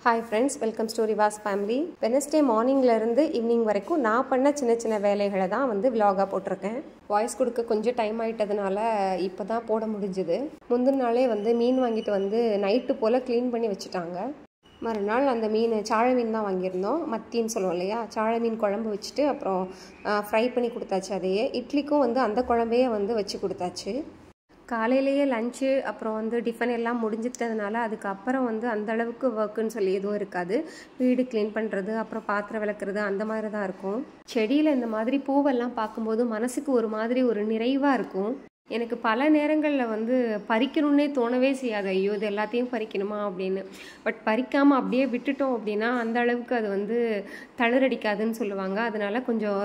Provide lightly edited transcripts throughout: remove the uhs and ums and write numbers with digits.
Hi friends, welcome to Riva's family. Wednesday morning ல இருந்து evening வரைக்கும் நான் பண்ண சின்ன சின்ன வேலைகளை தான் வந்து vlog-ஆ போட்டிருக்கேன். வாய்ஸ் கொடுக்க கொஞ்சம் டைம் ஆயிட்டதனால இப்பதான் போட முடிஞ்சது. முந்தின நாளே வந்து மீன் வாங்கிட்டு வந்து நைட்டு போல க்ளீன் பண்ணி வச்சுட்டாங்க. மறுநாள் அந்த மீன் சாழ மீன் தான் வாங்கியிருந்தோம். மத்தின்னு சொல்லுவோம் இல்லையா, சாழ மீன் குழம்பு வச்சுட்டு அப்புறம் ஃப்ரை பண்ணி கொடுத்தாச்சு. அதையே இட்லிக்கும் வந்து அந்த குழம்பையே வந்து வச்சு கொடுத்தாச்சு. காலையிலேயே லஞ்சு அப்புறம் வந்து டிஃபன் எல்லாம் முடிஞ்சிட்டதுனால அதுக்கப்புறம் வந்து அந்த அளவுக்கு ஒர்க்குன்னு சொல்லி எதுவும் இருக்காது. வீடு க்ளீன் பண்ணுறது அப்புறம் பாத்திரம் விளக்குறது அந்த மாதிரி தான் இருக்கும். செடியில் இந்த மாதிரி பூவெல்லாம் பார்க்கும்போது மனசுக்கு ஒரு மாதிரி ஒரு நிறைவாக இருக்கும். எனக்கு பல நேரங்களில் வந்து பறிக்கணுன்னே தோணவே செய்யாது, ஐயோ இது எல்லாத்தையும் பறிக்கணுமா அப்படின்னு. பட் பறிக்காமல் அப்படியே விட்டுட்டோம் அப்படின்னா அந்த அளவுக்கு அது வந்து தளிரடிக்காதுன்னு சொல்லுவாங்க. அதனால கொஞ்சம்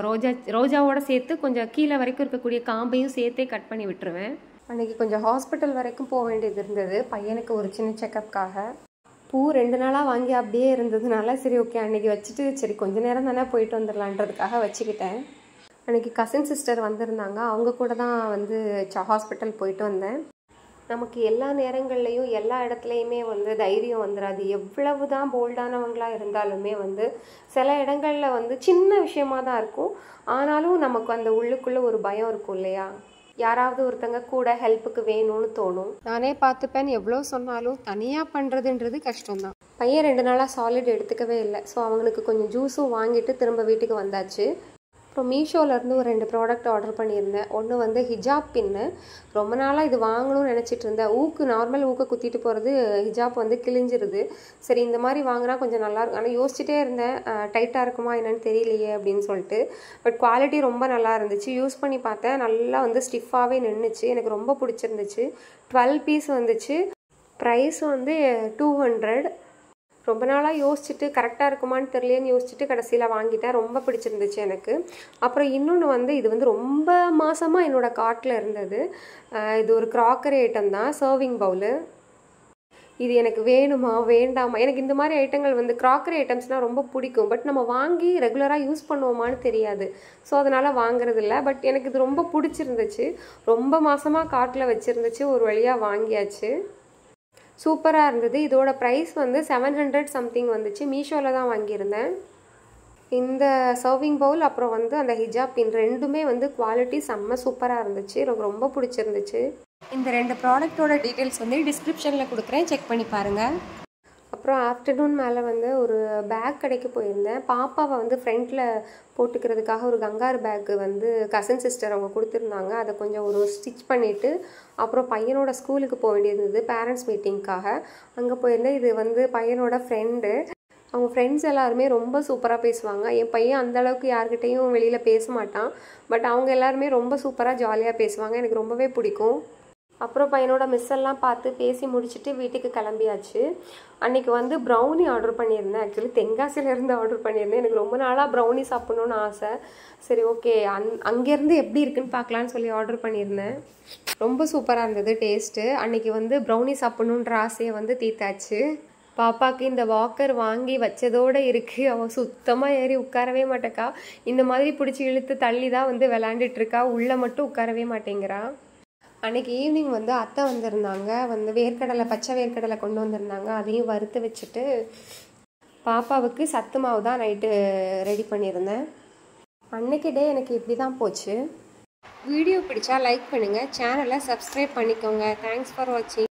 ரோஜாவோட சேர்த்து கொஞ்சம் கீழே வரைக்கும் இருக்கக்கூடிய காம்பையும் சேர்த்தே கட் பண்ணி விட்டுருவேன். அன்றைக்கி கொஞ்சம் ஹாஸ்பிட்டல் வரைக்கும் போக வேண்டியது இருந்தது பையனுக்கு ஒரு சின்ன செக்கப்காக. பூ 2 நாளாக வாங்கி அப்படியே இருந்ததுனால சரி ஓகே அன்றைக்கி வச்சுட்டு சரி கொஞ்சம் நேரம் தானே போயிட்டு வந்துடலான்றதுக்காக வச்சுக்கிட்டேன். அன்றைக்கி கசின் சிஸ்டர் வந்திருந்தாங்க, அவங்க கூட தான் வந்து ஹாஸ்பிட்டல் போயிட்டு வந்தேன். நமக்கு எல்லா நேரங்கள்லையும் எல்லா இடத்துலையுமே வந்து தைரியம் வந்துடாது. எவ்வளவு தான் போல்டானவங்களாக இருந்தாலுமே வந்து சில இடங்களில் வந்து சின்ன விஷயமா தான் இருக்கும், ஆனாலும் நமக்கு அந்த உள்ளுக்குள்ளே ஒரு பயம் இருக்கும் இல்லையா. யாராவது ஒருத்தங்க கூட ஹெல்ப்புக்கு வேணும்னு தோணும். நானே பார்த்துப்பேன், எவ்வளோ சொன்னாலும் தனியாக பண்ணுறதுன்றது கஷ்டம்தான். பையன் 2 நாளாக சாலிட் எடுத்துக்கவே இல்லை. ஸோ அவங்களுக்கு கொஞ்சம் ஜூஸும் வாங்கிட்டு திரும்ப வீட்டுக்கு வந்தாச்சு. அப்புறம் மீஷோலேருந்து ஒரு 2 ப்ராடக்ட் ஆர்டர் பண்ணியிருந்தேன். ஒன்று வந்து ஹிஜாப் பின்னு. ரொம்ப நாளாக இது வாங்கணும்னு நினச்சிட்டு இருந்தேன். நார்மல் ஊக்க குத்திட்டு போகிறது ஹிஜாப் வந்து கிழிஞ்சிருது. சரி இந்த மாதிரி வாங்கினா கொஞ்சம் நல்லாயிருக்கும். ஆனால் யோசிச்சுட்டே இருந்தேன் டைட்டாக இருக்குமா என்னன்னு தெரியலையே அப்படின்னு சொல்லிட்டு. பட் குவாலிட்டி ரொம்ப நல்லா இருந்துச்சு. யூஸ் பண்ணி பார்த்தேன், நல்லா வந்து ஸ்டிஃபாகவே நின்றுச்சு. எனக்கு ரொம்ப பிடிச்சிருந்துச்சு. 12 பீஸ் வந்துச்சு. ப்ரைஸ் வந்து 200. ரொம்ப நாளாக யோசிச்சுட்டு கரெக்டாக இருக்குமான்னு தெரியலேன்னு யோசிச்சுட்டு கடைசியில் வாங்கிட்டேன். ரொம்ப பிடிச்சிருந்துச்சு எனக்கு. அப்புறம் இன்னொன்று வந்து இது வந்து ரொம்ப மாதமாக என்னோடய கார்ட்டில் இருந்தது. இது ஒரு க்ராக்கரி ஐட்டம் தான், சர்விங் பவுலு. இது எனக்கு வேணுமா வேண்டாமா, எனக்கு இந்த மாதிரி ஐட்டங்கள் வந்து க்ராக்கரி ஐட்டம்ஸ்னால் ரொம்ப பிடிக்கும். பட் நம்ம வாங்கி ரெகுலராக யூஸ் பண்ணுவோமான்னு தெரியாது. ஸோ அதனால் வாங்குறதில்ல. பட் எனக்கு இது ரொம்ப பிடிச்சிருந்துச்சு. ரொம்ப மாதமாக கார்ட்டில் வச்சுருந்துச்சு, ஒரு வழியாக வாங்கியாச்சு. சூப்பராக இருந்தது. இதோட ப்ரைஸ் வந்து 700 சம்திங் வந்துச்சு. மீஷோவில் தான் வாங்கியிருந்தேன். இந்த சர்விங் பவுல் அப்புறம் வந்து அந்த ஹிஜாப் பின் ரெண்டுமே வந்து குவாலிட்டி செம்ம சூப்பராக இருந்துச்சு. எனக்கு ரொம்ப பிடிச்சிருந்துச்சு. இந்த 2 ப்ராடக்டோட டீட்டெயில்ஸ் வந்து டிஸ்கிரிப்ஷனில் கொடுக்குறேன், செக் பண்ணி பாருங்கள். அப்புறம் ஆஃப்டர்நூன் மேலே வந்து ஒரு பேக் கடைக்கு போயிருந்தேன். பாப்பாவை வந்து ஃப்ரண்ட்டில் போட்டுக்கிறதுக்காக ஒரு கங்காரு பேக்கு வந்து கசின் சிஸ்டர் அவங்க கொடுத்துருந்தாங்க. அதை கொஞ்சம் ஒரு ஸ்டிச் பண்ணிவிட்டு அப்புறம் பையனோட ஸ்கூலுக்கு போக வேண்டியது இருந்தது பேரண்ட்ஸ் மீட்டிங்க்காக. அங்கே போயிருந்தேன். இது வந்து பையனோட ஃப்ரெண்டு. அவங்க ஃப்ரெண்ட்ஸ் எல்லாருமே ரொம்ப சூப்பராக பேசுவாங்க. என் பையன் அந்தளவுக்கு யார்கிட்டையும் வெளியில் பேச மாட்டான். பட் அவங்க எல்லாருமே ரொம்ப சூப்பராக ஜாலியாக பேசுவாங்க. எனக்கு ரொம்பவே பிடிக்கும். அப்புறம் பையனோட மிஸ் எல்லாம் பார்த்து பேசி முடிச்சுட்டு வீட்டுக்கு கிளம்பியாச்சு. அன்றைக்கி வந்து ப்ரௌனி ஆர்டர் பண்ணியிருந்தேன். ஆக்சுவலி தென்காசியிலேருந்து ஆர்டர் பண்ணியிருந்தேன். எனக்கு ரொம்ப நாளாக ப்ரௌனி சாப்பிட்ணுன்னு ஆசை. சரி ஓகே அங்கேருந்து எப்படி இருக்குன்னு பார்க்கலான்னு சொல்லி ஆர்டர் பண்ணியிருந்தேன். ரொம்ப சூப்பராக இருந்தது டேஸ்ட்டு. அன்றைக்கி வந்து ப்ரௌனி சாப்பிட்ணுன்ற ஆசையை வந்து தீர்த்தாச்சு. பாப்பாவுக்கு இந்த வாக்கர் வாங்கி வச்சதோடு இருக்குது. அவள் சுத்தமாக ஏறி உட்காரவே மாட்டேக்கா. இந்த மாதிரி பிடிச்சி இழுத்து தள்ளி தான் வந்து விளாண்டுட்ருக்கா, உள்ளே மட்டும் உட்காரவே மாட்டேங்கிறா. அன்றைக்கி ஈவினிங் வந்து அத்தை வந்திருந்தாங்க. வந்து வேர்க்கடலை, பச்சை வேர்க்கடலை கொண்டு வந்திருந்தாங்க. அதையும் வறுத்து வச்சுட்டு பாப்பாவுக்கு சத்து மாவு தான் நைட்டு ரெடி பண்ணியிருந்தேன். அன்றைக்கி டே எனக்கு இப்படி தான் போச்சு. வீடியோ பிடிச்சா லைக் பண்ணுங்கள், சேனலை சப்ஸ்கிரைப் பண்ணிக்கோங்க. தேங்க்ஸ் ஃபார் வாட்சிங்.